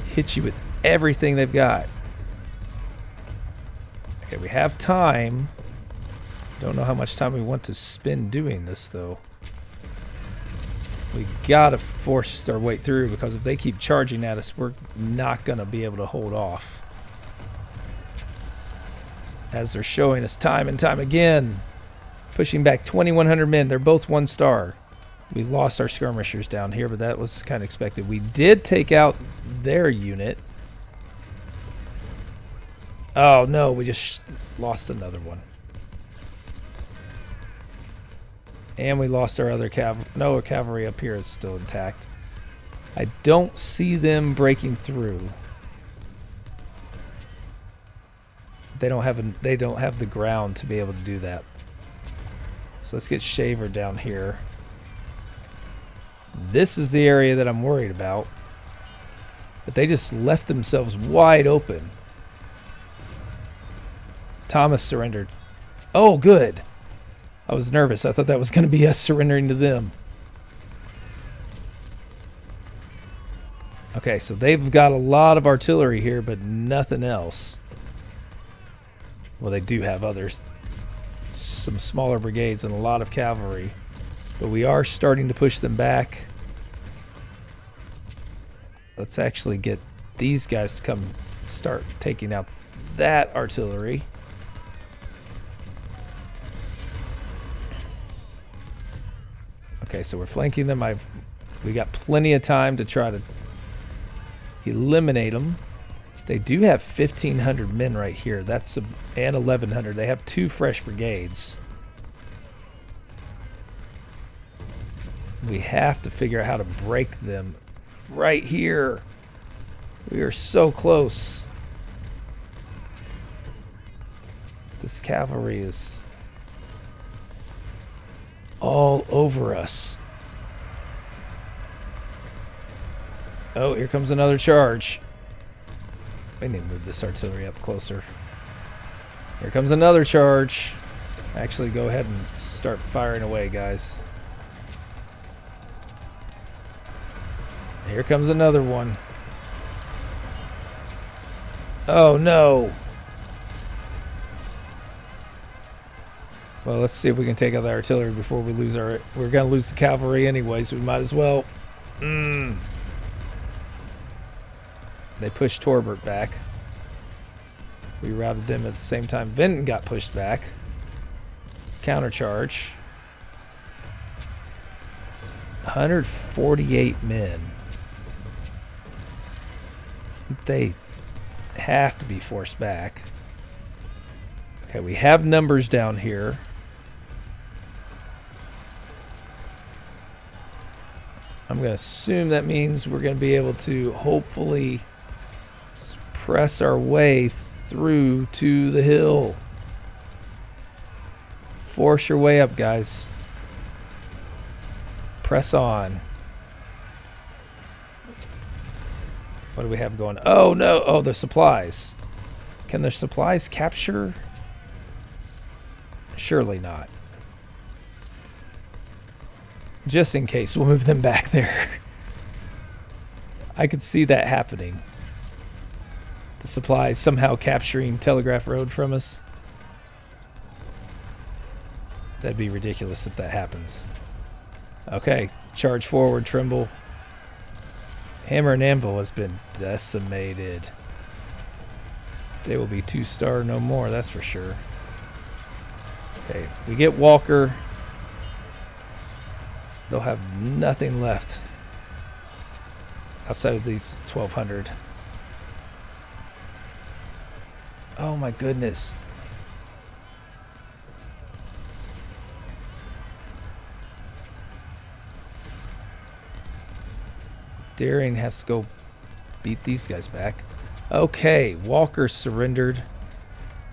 hit you with everything they've got. Okay, we have time. Don't know how much time we want to spend doing this, though. We gotta force our way through, because if they keep charging at us, we're not gonna be able to hold off. As they're showing us time and time again. Pushing back 2,100 men. They're both 1-star. We lost our skirmishers down here, but that was kind of expected. We did take out their unit. Oh, no. We just lost another one. And we lost our other cavalry. No, our cavalry up here is still intact. I don't see them breaking through. They don't have the ground to be able to do that. So let's get Shaver down here. This is the area that I'm worried about. But they just left themselves wide open. Thomas surrendered. Oh, good. I was nervous. I thought that was going to be us surrendering to them. Okay, so they've got a lot of artillery here, but nothing else. Well, they do have others. some smaller brigades and a lot of cavalry. But we are starting to push them back. Let's actually get these guys to come start taking out that artillery. Okay, so we're flanking them. We got plenty of time to try to eliminate them. They do have 1,500 men right here. And 1,100. They have 2 fresh brigades. We have to figure out how to break them right here. We are so close. This cavalry is all over us. Oh, here comes another charge. We need to move this artillery up closer. Here comes another charge. Actually, go ahead and start firing away, guys. Here comes another one. Oh, no. Well, let's see if we can take out the artillery before we lose our... We're going to lose the cavalry anyway, so we might as well. They pushed Torbert back. We routed them at the same time. Vinton got pushed back. Countercharge. 148 men. They have to be forced back. Okay, we have numbers down here. I'm going to assume that means we're going to be able to hopefully press our way through to the hill. Force your way up, guys. Press on. What do we have going? Oh, no. Oh, the supplies. Can the supplies capture? Surely not. Just in case, we'll move them back there. I could see that happening. The supplies somehow capturing Telegraph Road from us. That'd be ridiculous if that happens. Okay, charge forward, Trimble. Hammer and Anvil has been decimated. They will be 2-star no more, that's for sure. Okay, we get Walker. They'll have nothing left outside of these 1,200. Oh my goodness. Daring has to go beat these guys back. Okay, Walker surrendered.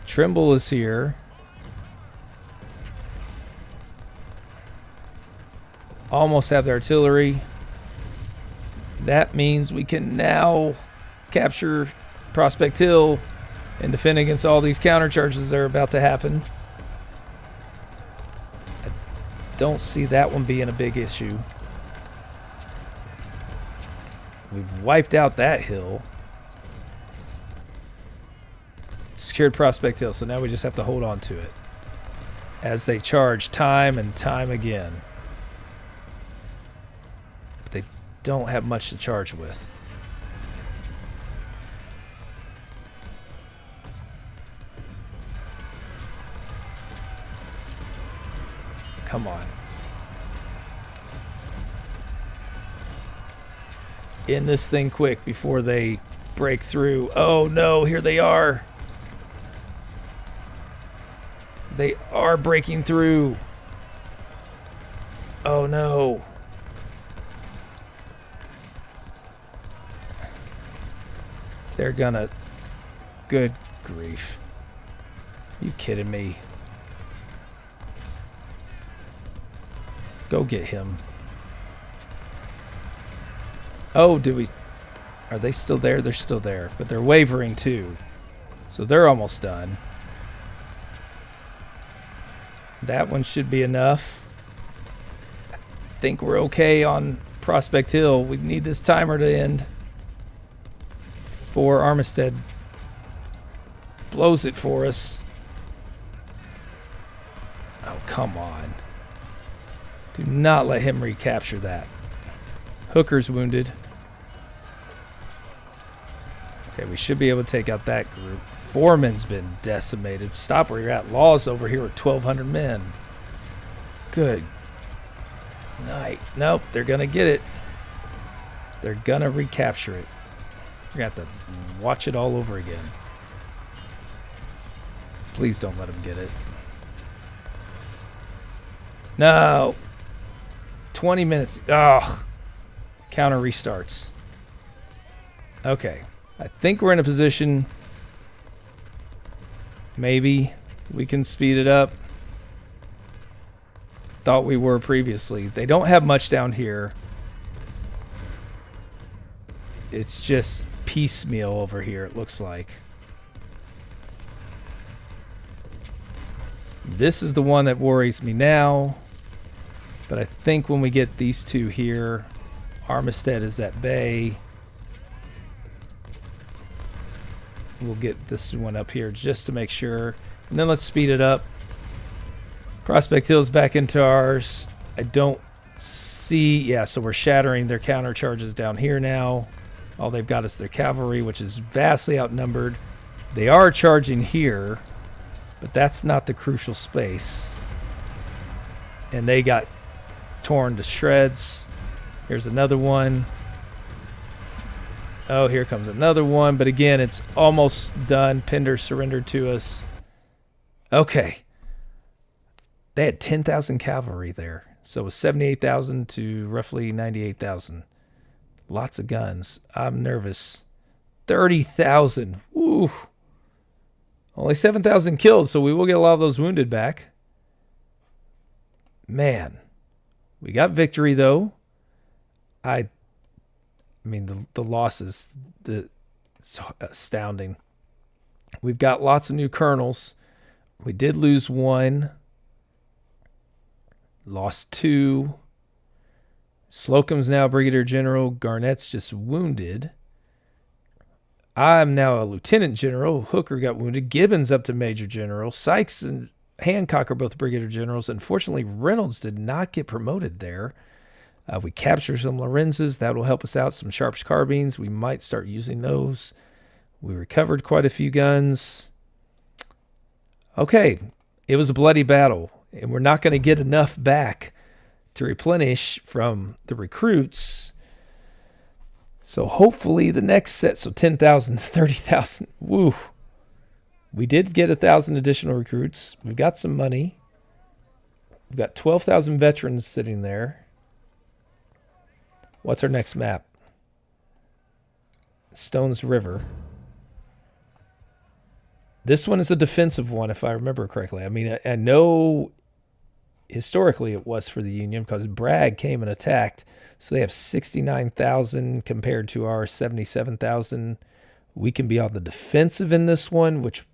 Trimble is here. Almost have the artillery. That means we can now capture Prospect Hill and defend against all these countercharges that are about to happen. I don't see that one being a big issue. We've wiped out that hill. Secured Prospect Hill, so now we just have to hold on to it as they charge time and time again. But they don't have much to charge with. Come on. End this thing quick before they break through. Oh no, here they are. They are breaking through. Oh no. They're gonna... Good grief. Are you kidding me? Go get him. Oh, do we... Are they still there? They're still there. But they're wavering too. So they're almost done. That one should be enough. I think we're okay on Prospect Hill. We need this timer to end before Armistead blows it for us. come on. Do not let him recapture that. Hooker's wounded. Okay, we should be able to take out that group. Foreman's been decimated. Stop where you're at. Law's over here with 1,200 men. Good night. Nope, they're going to get it. They're going to recapture it. We're going to have to watch it all over again. Please don't let them get it. No. 20 minutes. Oh. Counter restarts. Okay. I think we're in a position. Maybe we can speed it up. Thought we were previously. They don't have much down here. It's just piecemeal over here, it looks like. This is the one that worries me now. But I think when we get these two here, Armistead is at bay. We'll get this one up here just to make sure. And then let's speed it up. Prospect Hill's back into ours. I don't see... Yeah, so we're shattering their counter charges down here now. All they've got is their cavalry, which is vastly outnumbered. They are charging here, but that's not the crucial space. And they got torn to shreds. Here's another one. Oh, here comes another one. But again, it's almost done. Pender surrendered to us. Okay. They had 10,000 cavalry there. So it was 78,000 to roughly 98,000. Lots of guns. I'm nervous. 30,000. Woo. Only 7,000 killed, so we will get a lot of those wounded back. Man. We got victory, though. I mean, the losses, it's astounding. We've got lots of new colonels. We did lose one. Lost two. Slocum's now Brigadier General. Garnett's just wounded. I'm now a Lieutenant General. Hooker got wounded. Gibbons up to Major General. Sykes and Hancock are both Brigadier Generals. Unfortunately, Reynolds did not get promoted there. We captured some Lorenzas. That will help us out. Some Sharps carbines. We might start using those. We recovered quite a few guns. Okay. It was a bloody battle. And we're not going to get enough back to replenish from the recruits. So hopefully the next set, so 10,000 to 30,000. Woo. We did get 1,000 additional recruits. We've got some money. We've got 12,000 veterans sitting there. What's our next map? Stones River. This one is a defensive one, if I remember correctly. I mean, I know historically it was for the Union because Bragg came and attacked. So they have 69,000 compared to our 77,000. We can be on the defensive in this one, which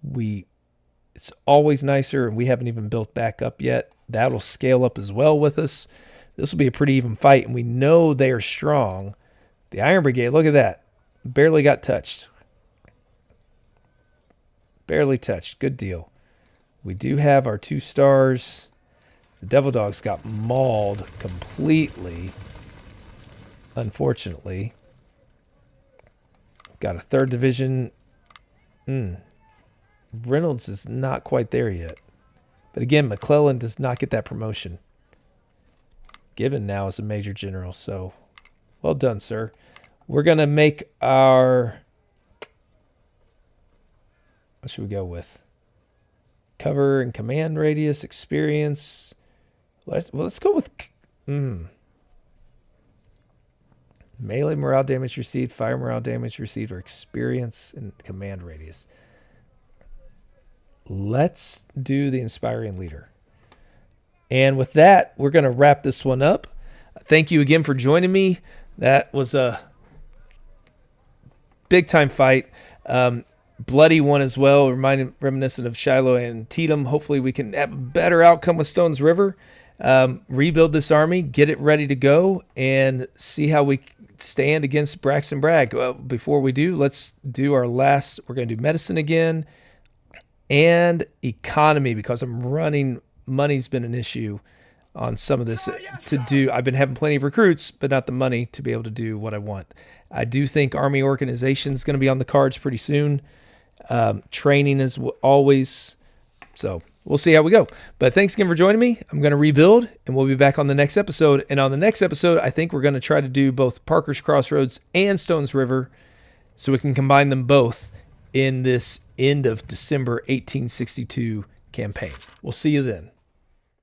it's always nicer, and we haven't even built back up yet. That'll scale up as well with us. This will be a pretty even fight, and we know they are strong. The Iron Brigade, look at that. Barely got touched. Barely touched. Good deal. We do have our 2 stars. The Devil Dogs got mauled completely, unfortunately. Got a 3rd division. Reynolds is not quite there yet. But again, McClellan does not get that promotion. Gibbon now is a major general, so well done, sir. We're going to make our... What should we go with? Cover and command radius, experience. Let's go with... Melee morale damage received, fire morale damage received, or experience and command radius. Let's do the inspiring leader. And with that, we're going to wrap this one up. Thank you again for joining me. That was a big-time fight. Bloody one as well, reminiscent of Shiloh and Tatum. Hopefully we can have a better outcome with Stones River. Rebuild this army, get it ready to go, and see how we stand against Braxton Bragg. Before we do, let's do our last. We're going to do medicine again and economy because I'm running money's been an issue on some of this to do. I've been having plenty of recruits, but not the money to be able to do what I want. I do think Army organization is going to be on the cards pretty soon. Training is always. So we'll see how we go. But thanks again for joining me. I'm going to rebuild, and we'll be back on the next episode. And on the next episode, I think we're going to try to do both Parker's Crossroads and Stones River so we can combine them both in this end of December 1862 campaign. We'll see you then.